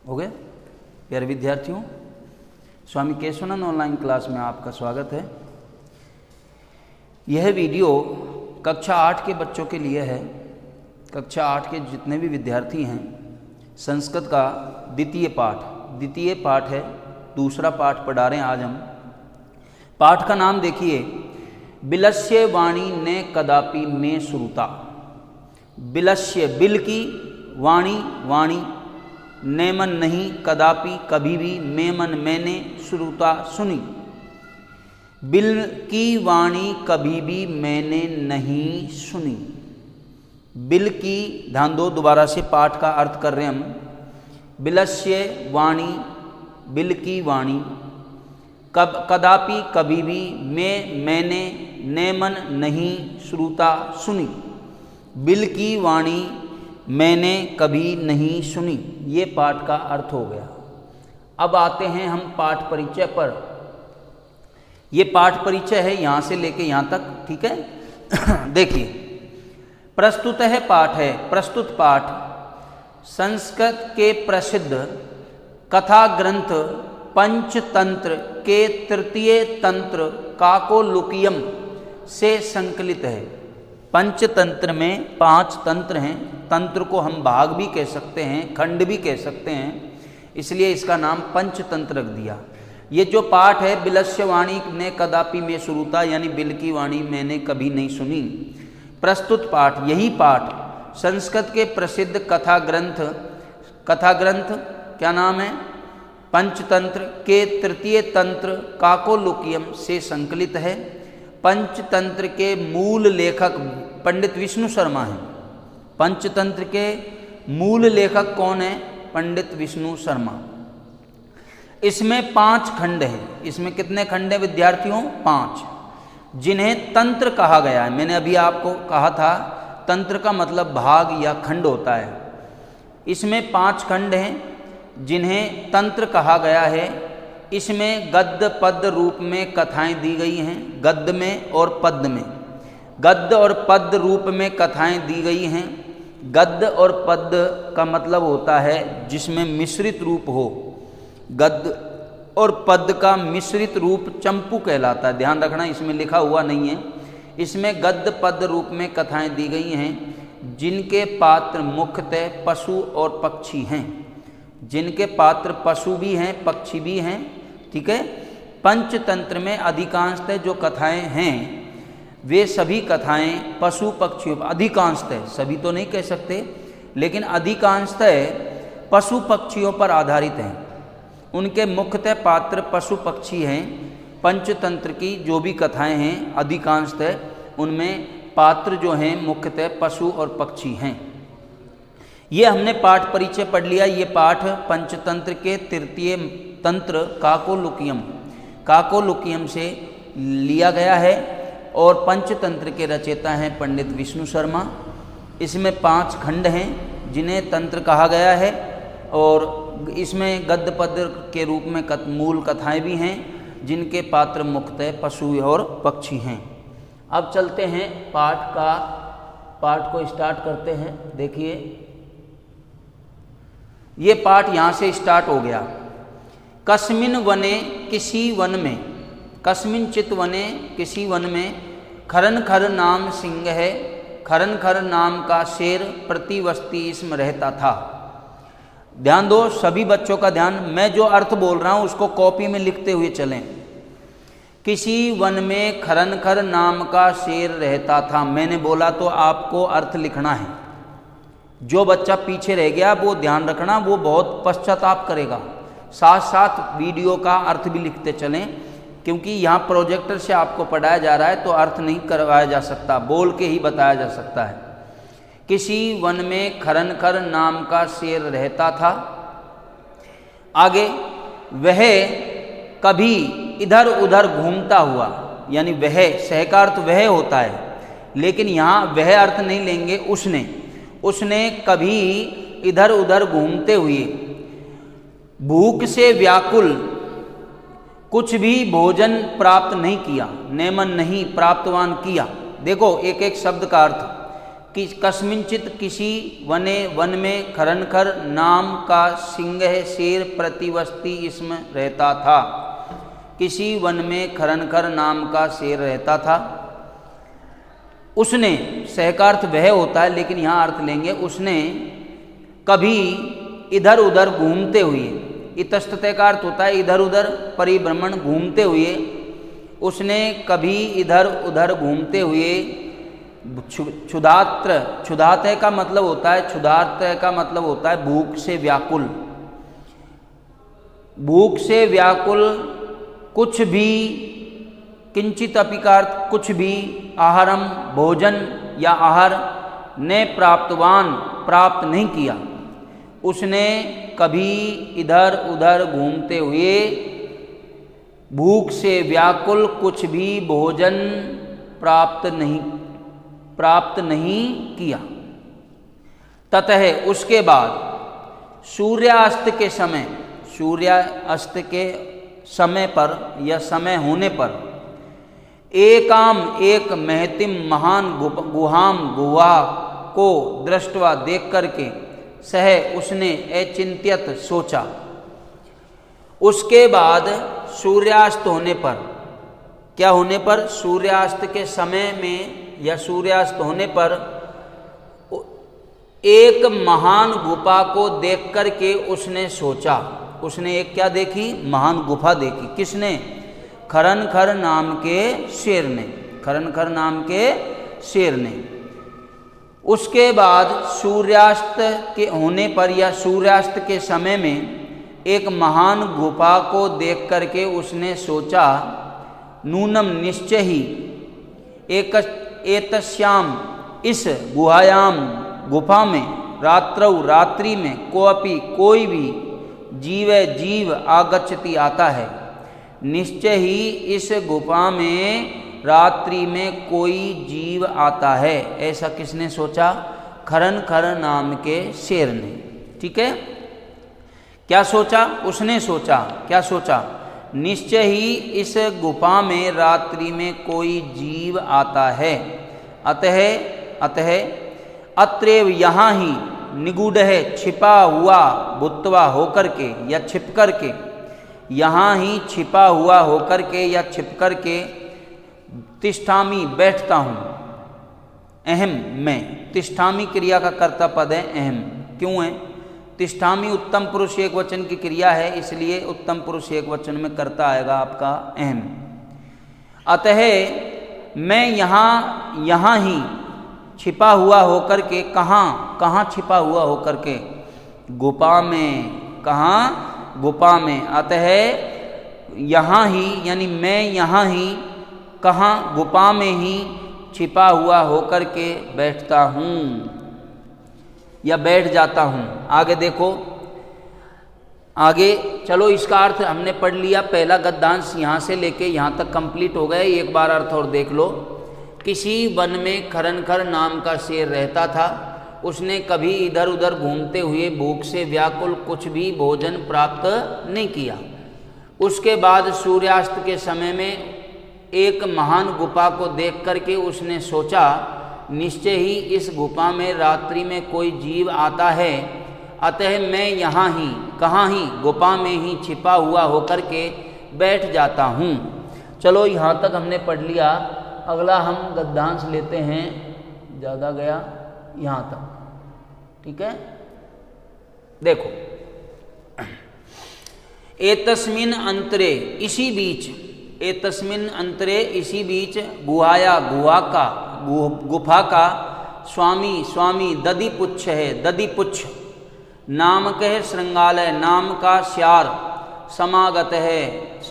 हो गए प्यारे विद्यार्थियों, स्वामी केशवानंद ऑनलाइन क्लास में आपका स्वागत है। यह वीडियो कक्षा 8 के बच्चों के लिए है। कक्षा 8 के जितने भी विद्यार्थी हैं, संस्कृत का द्वितीय पाठ है, दूसरा पाठ पढ़ा रहे हैं आज हम। पाठ का नाम देखिए, बिलस्य वाणी ने कदापि में श्रुता। बिलस्य बिल की, वाणी वाणी, नेमन नहीं, कदापि कभी भी, मेमन मैंने, श्रुता सुनी। बिल की वाणी कभी भी मैंने नहीं सुनी। बिल की, ध्यान दो, दोबारा से पाठ का अर्थ कर रहे हैं हम। बिलस्य वाणी, बिल की वाणी, कदापि कभी भी, मैंने, नेमन नहीं, श्रुता सुनी। बिल की वाणी मैंने कभी नहीं सुनी, ये पाठ का अर्थ हो गया। अब आते हैं हम पाठ परिचय पर। ये पाठ परिचय है यहाँ से लेके यहाँ तक, ठीक है। देखिए, प्रस्तुत है पाठ है, प्रस्तुत पाठ संस्कृत के प्रसिद्ध कथा ग्रंथ पंचतंत्र के तृतीय तंत्र काकोलुकियम से संकलित है। पंचतंत्र में 5 तंत्र हैं। तंत्र को हम भाग भी कह सकते हैं, खंड भी कह सकते हैं, इसलिए इसका नाम पंचतंत्र रख दिया। ये जो पाठ है, बिलस्य वाणी ने कदापि में श्रुता, यानी बिल की वाणी मैंने कभी नहीं सुनी। प्रस्तुत पाठ, यही पाठ संस्कृत के प्रसिद्ध कथा ग्रंथ क्या नाम है, पंचतंत्र के तृतीय तंत्र काकोलुकियम से संकलित है। पंचतंत्र के मूल लेखक पंडित विष्णु शर्मा हैं। पंचतंत्र के मूल लेखक कौन है? पंडित विष्णु शर्मा। इसमें 5 खंड हैं। इसमें कितने खंड हैं विद्यार्थियों? 5, जिन्हें तंत्र कहा गया है। मैंने अभी आपको कहा था तंत्र का मतलब भाग या खंड होता है। इसमें 5 खंड हैं जिन्हें तंत्र कहा गया है। इसमें गद्य पद्य रूप में कथाएं दी गई हैं, गद्य में और पद्य में। गद्य और पद्य रूप में कथाएं दी गई हैं। गद्य और पद्य का मतलब होता है जिसमें मिश्रित रूप हो। गद्य और पद्य का मिश्रित रूप चंपू कहलाता है। ध्यान रखना, इसमें लिखा हुआ नहीं है। इसमें गद्य पद्य रूप में कथाएं दी गई हैं जिनके पात्र मुख्यतः पशु और पक्षी हैं। जिनके पात्र पशु भी हैं, पक्षी भी हैं, ठीक है। पंचतंत्र में अधिकांशतः जो कथाएं हैं वे सभी कथाएं पशु पक्षियों, अधिकांशतः, सभी तो नहीं कह सकते, लेकिन अधिकांशतः पशु पक्षियों पर आधारित हैं। उनके मुख्यतः पात्र पशु पक्षी हैं। पंचतंत्र की जो भी कथाएं हैं अधिकांशतः उनमें पात्र जो हैं मुख्यतः पशु और पक्षी हैं। ये हमने पाठ परिचय पढ़ लिया। ये पाठ पंचतंत्र के तृतीय तंत्र काकोलुकियम से लिया गया है और पंचतंत्र के रचयिता हैं पंडित विष्णु शर्मा। इसमें 5 खंड हैं जिन्हें तंत्र कहा गया है और इसमें गद्य पद्य के रूप में मूल कथाएं भी हैं जिनके पात्र मुख्यतः पशु और पक्षी हैं। अब चलते हैं पाठ को स्टार्ट करते हैं। देखिए, ये पाठ यहाँ से स्टार्ट हो गया। कस्मिन वने, किसी वन में, कस्मिन चित वने, किसी वन में, खरन खर नाम सिंह है। खरन खर नाम का शेर प्रतिवस्ती इसमें रहता था। ध्यान दो सभी बच्चों का ध्यान, मैं जो अर्थ बोल रहा हूँ उसको कॉपी में लिखते हुए चलें। किसी वन में खरन खर नाम का शेर रहता था। मैंने बोला तो आपको अर्थ लिखना है। जो बच्चा पीछे रह गया वो ध्यान रखना, वो बहुत पश्चाताप करेगा। साथ साथ वीडियो का अर्थ भी लिखते चलें, क्योंकि यहाँ प्रोजेक्टर से आपको पढ़ाया जा रहा है तो अर्थ नहीं करवाया जा सकता, बोल के ही बताया जा सकता है। किसी वन में खरन खर नाम का शेर रहता था। आगे, वह कभी इधर उधर घूमता हुआ, यानी वह, सह का अर्थ वह होता है, लेकिन यहाँ वह अर्थ नहीं लेंगे, उसने कभी इधर उधर घूमते हुए भूख से व्याकुल कुछ भी भोजन प्राप्त नहीं किया। नेमन नहीं, प्राप्तवान किया। देखो एक एक शब्द का अर्थ। कि कस्मिंचित किसी वने वन में खरनखर नाम का सिंह शेर प्रतिवस्ती इसमें रहता था। किसी वन में खरनखर नाम का शेर रहता था। उसने, सहकार्थ वह होता है लेकिन यहाँ अर्थ लेंगे, उसने कभी इधर उधर घूमते हुए, इतस्ततः का अर्थ होता है इधर उधर परिभ्रमण, घूमते हुए, उसने कभी इधर उधर घूमते हुए क्षुधात्र, क्षुधात्र का मतलब होता है, क्षुधात्र का मतलब होता है भूख से व्याकुल, भूख से व्याकुल कुछ भी, किंचित अपिकार्थ कुछ भी, आहारम भोजन या आहार ने प्राप्तवान, प्राप्त नहीं किया। उसने कभी इधर उधर घूमते हुए भूख से व्याकुल कुछ भी भोजन प्राप्त नहीं किया। ततः उसके बाद सूर्यास्त के समय, सूर्यास्त के समय पर या समय होने पर एक महतिम महान गुहाम गुहा को दृष्टवा देख करके सह उसने अचिंत्यत सोचा। उसके बाद सूर्यास्त होने पर, क्या होने पर, सूर्यास्त के समय में या सूर्यास्त होने पर एक महान गुफा को देख करके उसने सोचा। उसने एक क्या देखी, महान गुफा देखी। किसने? खरनखर नाम के शेर ने, खरनखर नाम के शेर ने। उसके बाद सूर्यास्त के होने पर या सूर्यास्त के समय में एक महान गुफा को देख करके उसने सोचा, नूनम निश्चय ही एतस्याम, इस गुहायाम गुफा में, रात्रौ रात्रि में, कोई भी जीव आगच्छति आता है। निश्चय ही इस गुफा में रात्रि में कोई जीव आता है। ऐसा किसने सोचा? खरनखर नाम के शेर ने। ठीक है, क्या सोचा? उसने सोचा, क्या सोचा? निश्चय ही इस गुफा में रात्रि में कोई जीव आता है। अतः अत्रैव यहाँ ही निगूढ़ है, छिपा हुआ, भूत्वा होकर के या छिप करके, यहाँ ही छिपा हुआ होकर के या छिप करके, तिष्ठामी बैठता हूँ, अहम मैं। तिष्ठामी क्रिया का कर्ता पद है अहम। क्यों है? तिष्ठामी उत्तम पुरुष एक वचन की क्रिया है, इसलिए उत्तम पुरुष एक वचन में कर्ता आएगा आपका अहम। अतः मैं यहाँ ही छिपा हुआ होकर के, कहाँ छिपा हुआ होकर के? गुफा में। कहाँ? गुफा में। अतः यहाँ ही, यानी मैं यहाँ ही, कहाँ? गुफा में ही छिपा हुआ होकर के बैठता हूँ या बैठ जाता हूँ। आगे देखो, आगे चलो, इसका अर्थ हमने पढ़ लिया। पहला गद्यांश यहाँ से लेके यहाँ तक कंप्लीट हो गया। एक बार अर्थ और देख लो। किसी वन में खरनखर नाम का शेर रहता था। उसने कभी इधर उधर घूमते हुए भूख से व्याकुल कुछ भी भोजन प्राप्त नहीं किया। उसके बाद सूर्यास्त के समय में एक महान गुफा को देख करके उसने सोचा, निश्चय ही इस गुफा में रात्रि में कोई जीव आता है। अतः मैं यहाँ ही, कहाँ ही? गुफा में ही छिपा हुआ होकर के बैठ जाता हूँ। चलो, यहाँ तक हमने पढ़ लिया। अगला हम गद्यांश लेते हैं, ज़्यादा गया यहाँ तक। ठीक है, देखो, एतस्मिन अंतरे, इसी बीच, एतस्मिन अंतरे, इसी बीच, गुफा का स्वामी दधिपुच्छ है। दधिपुच्छ नामक है, श्रृंगालय नाम का श्यार समागत है।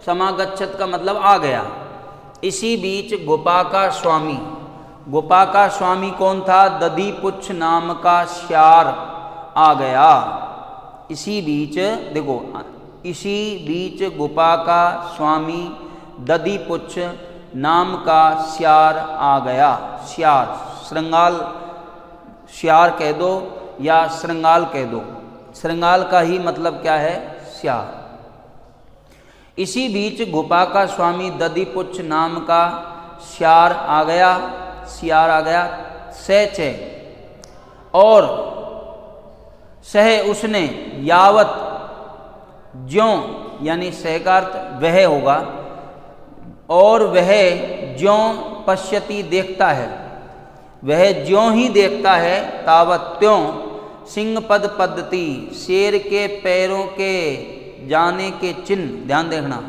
समागच्छत का मतलब आ गया। इसी बीच गुफा का स्वामी कौन था? दधिपुच्छ नाम का श्यार आ गया। इसी बीच देखो, इसी बीच गुफा का स्वामी दधिपुच्छ नाम का श्यार आ गया। श्यार, श्रृंगाल, श्यार कह दो या श्रृंगाल कह दो। श्रृंगाल का ही मतलब क्या है? श्यार। इसी बीच गुफा का स्वामी दधिपुच्छ नाम का श्यार आ गया। सियार आ गया। सह और सह उसने, यावत ज्यों यानी सह का अर्थ वह होगा, और वह ज्यों पश्यति देखता है, वह ज्यों ही देखता है, तावत त्यों सिंह पद पद्धति शेर के पैरों के जाने के चिन्ह, ध्यान देखना,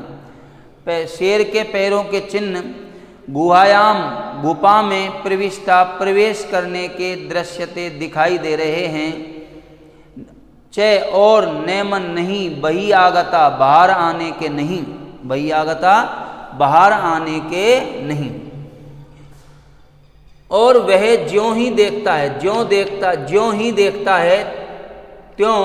शेर के पैरों के चिन्ह गुहायाम गुफा में प्रविष्टा प्रवेश करने के दृश्यते दिखाई दे रहे हैं। च और नेमन नहीं, बही आगता बाहर आने के नहीं, बही आगता बाहर आने के नहीं। और वह ज्यों ही देखता है, ज्यों ही देखता है, त्यों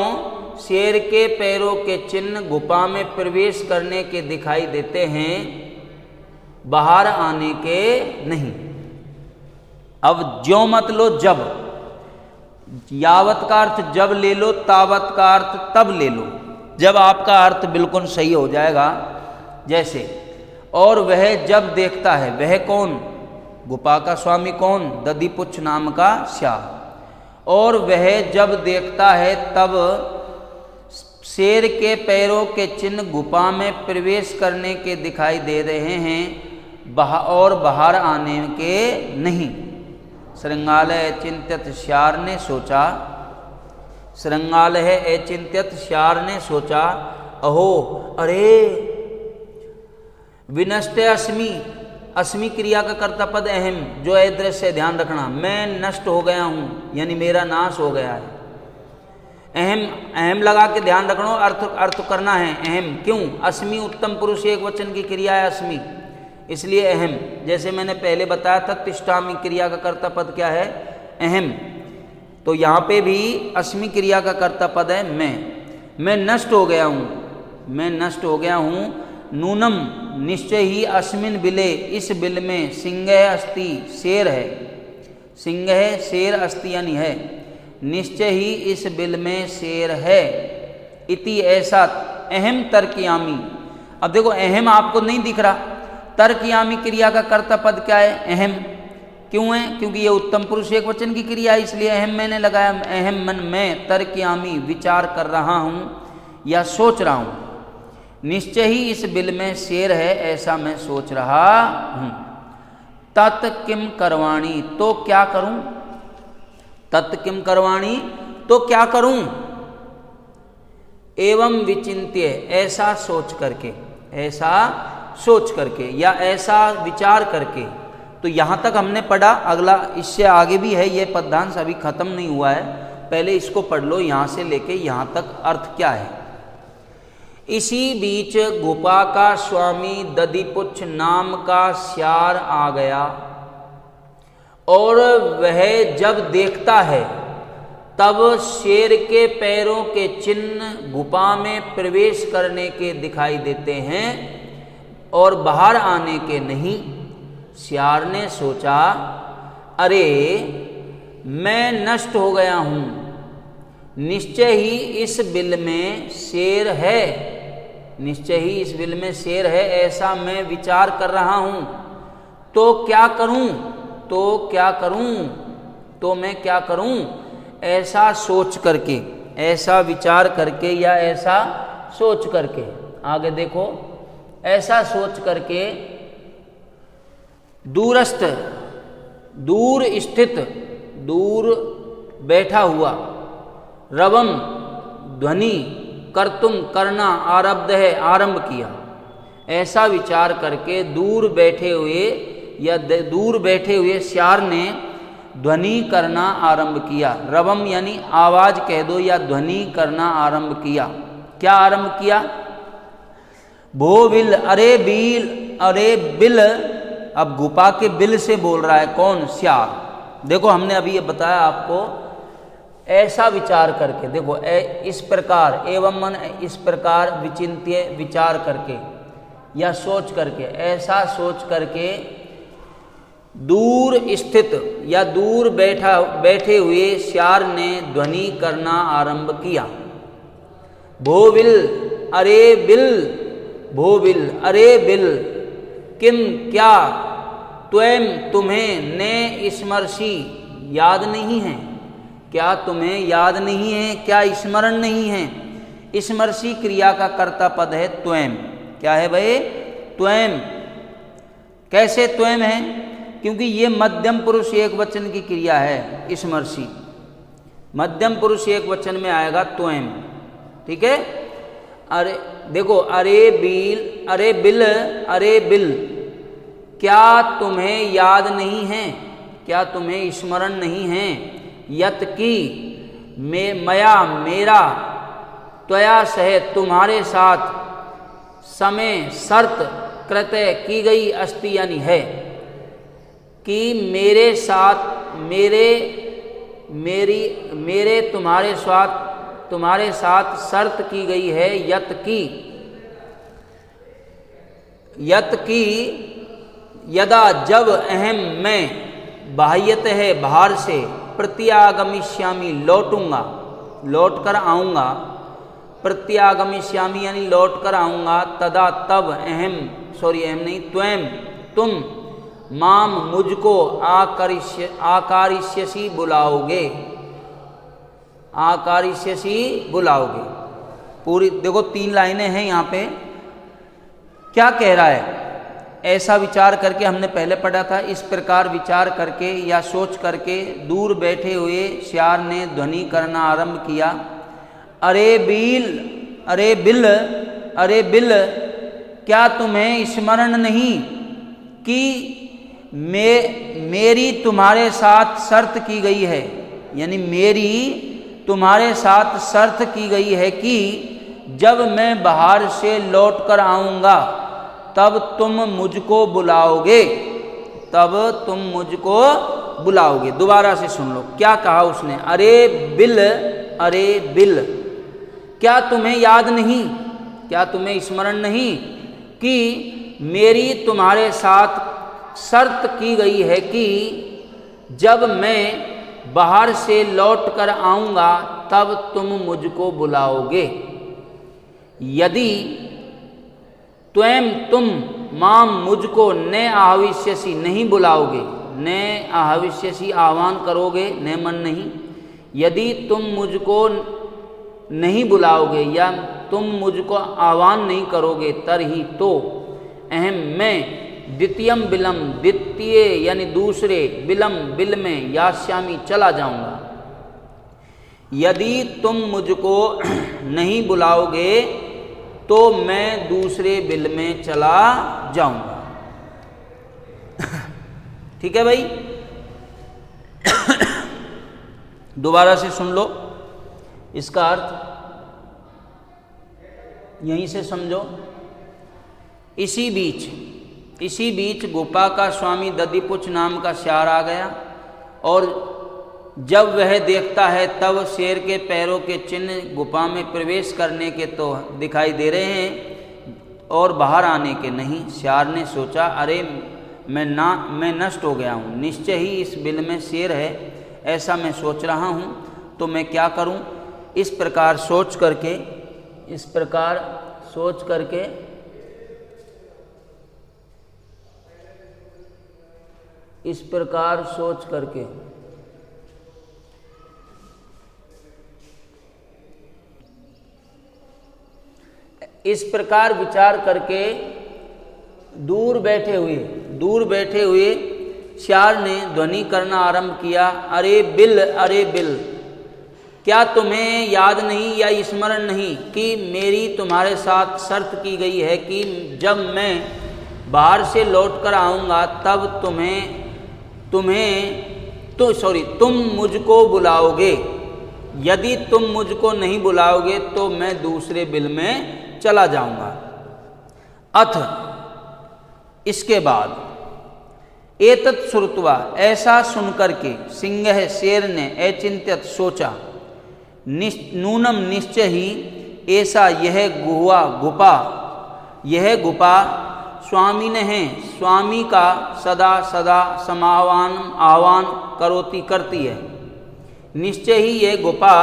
शेर के पैरों के चिन्ह गुफा में प्रवेश करने के दिखाई देते हैं, बाहर आने के नहीं। अब ज्यों मत लो, जब, यावत का अर्थ जब ले लो, तावत का अर्थ तब ले लो, जब आपका अर्थ बिल्कुल सही हो जाएगा। जैसे और वह जब देखता है, वह कौन, गुफा का स्वामी कौन, दधिपुच्छ नाम का श्यार। और वह जब देखता है तब शेर के पैरों के चिन्ह गुफा में प्रवेश करने के दिखाई दे रहे हैं, और बाहर आने के नहीं। श्रृंगालय चिंतित श्यार ने सोचा, श्रृंगालय अचिंत्यत श्यार ने सोचा, अहो अरे, विनष्ट अस्मि, अस्मि क्रिया का कर्ता पद अहम, जो है दृश्य ध्यान रखना, मैं नष्ट हो गया हूं, यानी मेरा नाश हो गया है। अहम, अहम लगा के ध्यान रखना, अर्थ करना है अहम। क्यों? अस्मि उत्तम पुरुष एक वचन की क्रिया है अस्मि, इसलिए अहम। जैसे मैंने पहले बताया था तिष्ठामि क्रिया का कर्ता पद क्या है, अहम। तो यहाँ पे भी अस्मि क्रिया का कर्ता पद है मैं नष्ट हो गया हूँ, मैं नष्ट हो गया हूँ। नूनम निश्चय ही अस्मिन बिले, इस बिल में सिंह अस्ति, शेर है, सिंह है शेर अस्ति यानी है, निश्चय ही इस बिल में शेर है। इति ऐसा अहम तर्कयामी। अब देखो अहम आपको नहीं दिख रहा, तर्कयामी क्रिया का कर्ता पद क्या है, अहम। क्यों है? क्योंकि ये उत्तम पुरुष एक वचन की क्रिया है, इसलिए अहम मैंने लगाया। अहम मन में तर्कयामी, विचार कर रहा हूँ या सोच रहा हूँ। निश्चय ही इस बिल में शेर है, ऐसा मैं सोच रहा हूँ। तत् किम करवाणी, तो क्या करूं, तत् किम करवाणी, तो क्या करूं। एवं विचिंत्य, ऐसा सोच करके, ऐसा सोच करके या ऐसा विचार करके। तो यहां तक हमने पढ़ा, अगला इससे आगे भी है, ये पद्यांश अभी खत्म नहीं हुआ है, पहले इसको पढ़ लो, यहां से लेके यहां तक अर्थ क्या है। इसी बीच गुफा का स्वामी दधिपुच्छ नाम का श्यार आ गया, और वह जब देखता है तब शेर के पैरों के चिन्ह गुफा में प्रवेश करने के दिखाई देते हैं और बाहर आने के नहीं। श्यार ने सोचा, अरे मैं नष्ट हो गया हूँ, निश्चय ही इस बिल में शेर है, निश्चय ही इस बिल में शेर है, ऐसा मैं विचार कर रहा हूँ। तो क्या करूँ, तो क्या करूँ, तो मैं क्या करूँ। ऐसा सोच करके, ऐसा विचार करके या ऐसा सोच करके, आगे देखो, ऐसा सोच करके दूरस्थ, दूर स्थित, दूर बैठा हुआ, रवम ध्वनि कर्तुम करना आरब्ध है, आरंभ किया। ऐसा विचार करके दूर बैठे हुए या दूर बैठे हुए श्यार ने ध्वनि करना आरंभ किया। रवम यानी आवाज कह दो या ध्वनि करना आरंभ किया। क्या आरंभ किया? भो बिल, अरे बिल, अरे बिल। अब गुफा के बिल से बोल रहा है कौन? श्यार। देखो हमने अभी ये बताया आपको, ऐसा विचार करके, देखो इस प्रकार, एवं मन इस प्रकार, विचिंत्य विचार करके या सोच करके, ऐसा सोच करके दूर स्थित या दूर बैठे हुए श्यार ने ध्वनि करना आरंभ किया। भो बिल, अरे बिल, भो बिल, अरे बिल, किम क्या, त्वं तुम्हें ने स्मर्शी याद नहीं है, क्या तुम्हें याद नहीं है, क्या स्मरण नहीं है। स्मर्शी क्रिया का कर्ता पद है त्वं। क्या है भाई? त्वं। कैसे त्वं है? क्योंकि ये मध्यम पुरुष एक वचन की क्रिया है। स्मर्शी मध्यम पुरुष एक वचन में आएगा त्वं। ठीक है। अरे देखो, अरे बिल, अरे बिल, अरे बिल, क्या तुम्हें याद नहीं है, क्या तुम्हें स्मरण नहीं है। यत की मया मेरा, त्वया सह तुम्हारे साथ, समय शर्त कृत्य की गई अस्ति यानी है, कि मेरे साथ मेरे तुम्हारे साथ शर्त की गई है। यत की यदा जब अहम मैं बाह्यत है बाहर से प्रत्यागमिष्यामि लौटूंगा, लौट कर आऊँगा। प्रत्यागमिष्यामि यानी लौट कर आऊँगा। तदा तब अहम अहम नहीं त्वं तुम माम मुझको आकारिष्यसि बुलाओगे, आकारिष्यसि बुलाओगे। पूरी देखो 3 लाइनें हैं यहाँ पे। क्या कह रहा है? ऐसा विचार करके हमने पहले पढ़ा था। इस प्रकार विचार करके या सोच करके दूर बैठे हुए श्यार ने ध्वनि करना आरंभ किया। अरे बिल, अरे बिल, अरे बिल, क्या तुम्हें स्मरण नहीं कि मेरी तुम्हारे साथ शर्त की गई है, यानी मेरी तुम्हारे साथ शर्त की गई है कि जब मैं बाहर से लौट कर आऊँगा तब तुम मुझको बुलाओगे, तब तुम मुझको बुलाओगे। दोबारा से सुन लो क्या कहा उसने। अरे बिल, अरे बिल, क्या तुम्हें याद नहीं, क्या तुम्हें स्मरण नहीं कि मेरी तुम्हारे साथ शर्त की गई है कि जब मैं बाहर से लौट कर आऊँगा तब तुम मुझको बुलाओगे। यदि त्वं तुम माम मुझको न आह्विष्यसि नहीं बुलाओगे, न आह्विष्यसि आह्वान करोगे, न मन नहीं। यदि तुम मुझको नहीं बुलाओगे या तुम मुझको आह्वान नहीं करोगे तरही तो अहम मैं द्वितीयम बिलम, द्वितीय यानी दूसरे, बिलम बिल में यास्यामी चला जाऊंगा। यदि तुम मुझको नहीं बुलाओगे तो मैं दूसरे बिल में चला जाऊंगा। ठीक है भाई। दोबारा से सुन लो इसका अर्थ, यहीं से समझो। इसी बीच गोपा का स्वामी दधिपुच्छ नाम का श्यार आ गया और जब वह देखता है तब शेर के पैरों के चिन्ह गुफा में प्रवेश करने के तो दिखाई दे रहे हैं और बाहर आने के नहीं। श्यार ने सोचा, अरे मैं नष्ट हो गया हूँ, निश्चय ही इस बिल में शेर है, ऐसा मैं सोच रहा हूँ, तो मैं क्या करूँ। इस प्रकार सोच करके इस प्रकार विचार करके दूर बैठे हुए श्यार ने ध्वनि करना आरंभ किया। अरे बिल, अरे बिल, क्या तुम्हें याद नहीं या स्मरण नहीं कि मेरी तुम्हारे साथ शर्त की गई है कि जब मैं बाहर से लौट कर आऊँगा तब तुम मुझको बुलाओगे। यदि तुम मुझको नहीं बुलाओगे तो मैं दूसरे बिल में चला जाऊंगा। अथ इसके बाद एतत् श्रुत्वा ऐसा सुनकर के सिंह शेर ने अचिंत्यत सोचा, नूनम निश्चय ही ऐसा यह गुफा स्वामी ने है, स्वामी का सदा सदा आह्वान करती है। निश्चय ही यह गुफा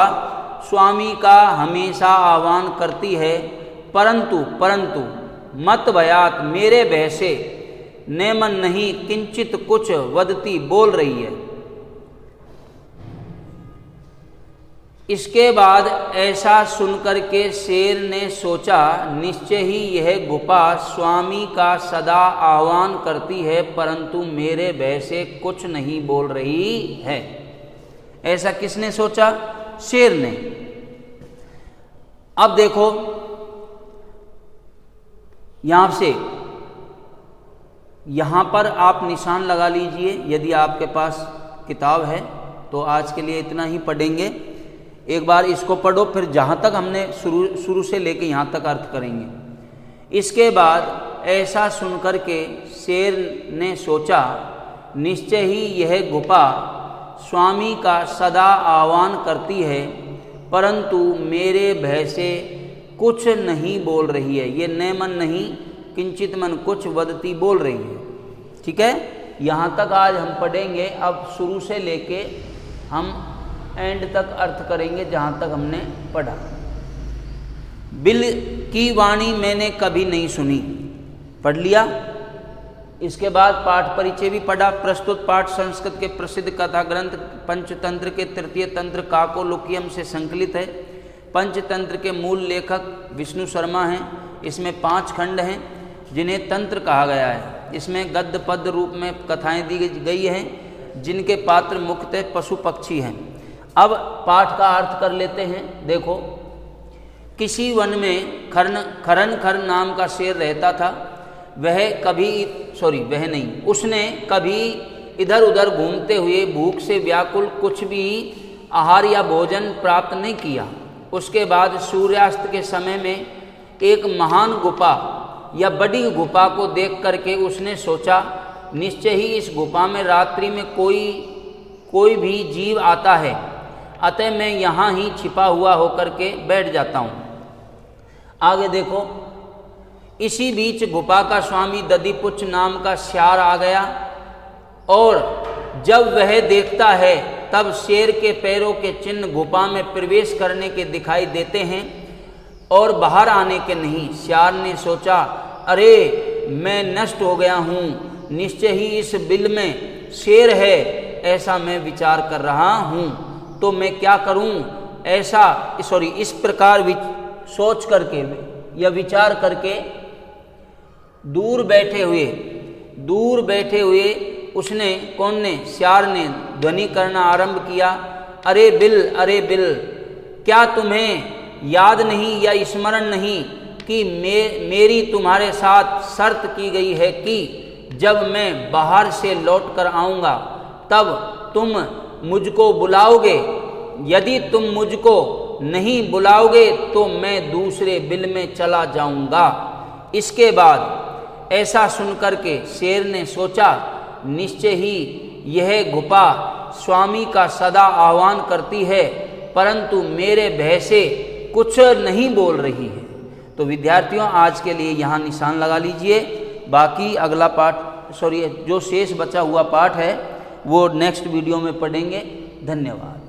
स्वामी का हमेशा आह्वान करती है। परंतु मत भयात मेरे भय से नेमन नहीं किंचित कुछ वदती बोल रही है। इसके बाद ऐसा सुनकर के शेर ने सोचा, निश्चय ही यह गुफा स्वामी का सदा आह्वान करती है, परंतु मेरे भय से कुछ नहीं बोल रही है। ऐसा किसने सोचा? शेर ने। अब देखो यहां से यहां पर आप निशान लगा लीजिए, यदि आपके पास किताब है तो आज के लिए इतना ही पढ़ेंगे। एक बार इसको पढ़ो, फिर जहाँ तक हमने शुरू से लेके यहाँ तक अर्थ करेंगे। इसके बाद ऐसा सुनकर के शेर ने सोचा, निश्चय ही यह गुफा स्वामी का सदा आह्वान करती है, परंतु मेरे भय से कुछ नहीं बोल रही है। ये नेमन नहीं किंचित मन कुछ वदती बोल रही है। ठीक है, यहाँ तक आज हम पढ़ेंगे। अब शुरू से लेके हम एंड तक अर्थ करेंगे जहाँ तक हमने पढ़ा। बिल की वाणी मैंने कभी नहीं सुनी, पढ़ लिया। इसके बाद पाठ परिचय भी पढ़ा। प्रस्तुत पाठ संस्कृत के प्रसिद्ध कथा ग्रंथ पंचतंत्र के तृतीय तंत्र काकोलोकियम से संकलित है। पंचतंत्र के मूल लेखक विष्णु शर्मा हैं। इसमें 5 खंड हैं जिन्हें तंत्र कहा गया है। इसमें गद्य पद्य रूप में कथाएं दी गई हैं, जिनके पात्र मुख्यतः पशु पक्षी हैं। अब पाठ का अर्थ कर लेते हैं। देखो, किसी वन में खरन नाम का शेर रहता था। उसने कभी इधर उधर घूमते हुए भूख से व्याकुल कुछ भी आहार या भोजन प्राप्त नहीं किया। उसके बाद सूर्यास्त के समय में एक महान गुफा या बड़ी गुफा को देख करके उसने सोचा, निश्चय ही इस गुफा में रात्रि में कोई भी जीव आता है, अतः मैं यहाँ ही छिपा हुआ होकर के बैठ जाता हूँ। आगे देखो, इसी बीच गुफा का स्वामी दधिपुच्छ नाम का श्यार आ गया, और जब वह देखता है तब शेर के पैरों के चिन्ह गुफा में प्रवेश करने के दिखाई देते हैं और बाहर आने के नहीं। श्यार ने सोचा, अरे मैं नष्ट हो गया हूँ, निश्चय ही इस बिल में शेर है, ऐसा मैं विचार कर रहा हूँ, तो मैं क्या करूं? इस प्रकार सोच करके या विचार करके दूर बैठे हुए उसने श्यार ने ध्वनि करना आरंभ किया, अरे बिल, क्या तुम्हें याद नहीं या स्मरण नहीं कि मेरी तुम्हारे साथ शर्त की गई है कि जब मैं बाहर से लौट कर आऊँगा तब तुम मुझको बुलाओगे। यदि तुम मुझको नहीं बुलाओगे तो मैं दूसरे बिल में चला जाऊंगा। इसके बाद ऐसा सुनकर के शेर ने सोचा, निश्चय ही यह गुफा स्वामी का सदा आह्वान करती है, परंतु मेरे भय से कुछ नहीं बोल रही है। तो विद्यार्थियों, आज के लिए यहाँ निशान लगा लीजिए। बाकी अगला जो शेष बचा हुआ पाठ है वो नेक्स्ट वीडियो में पढ़ेंगे। धन्यवाद।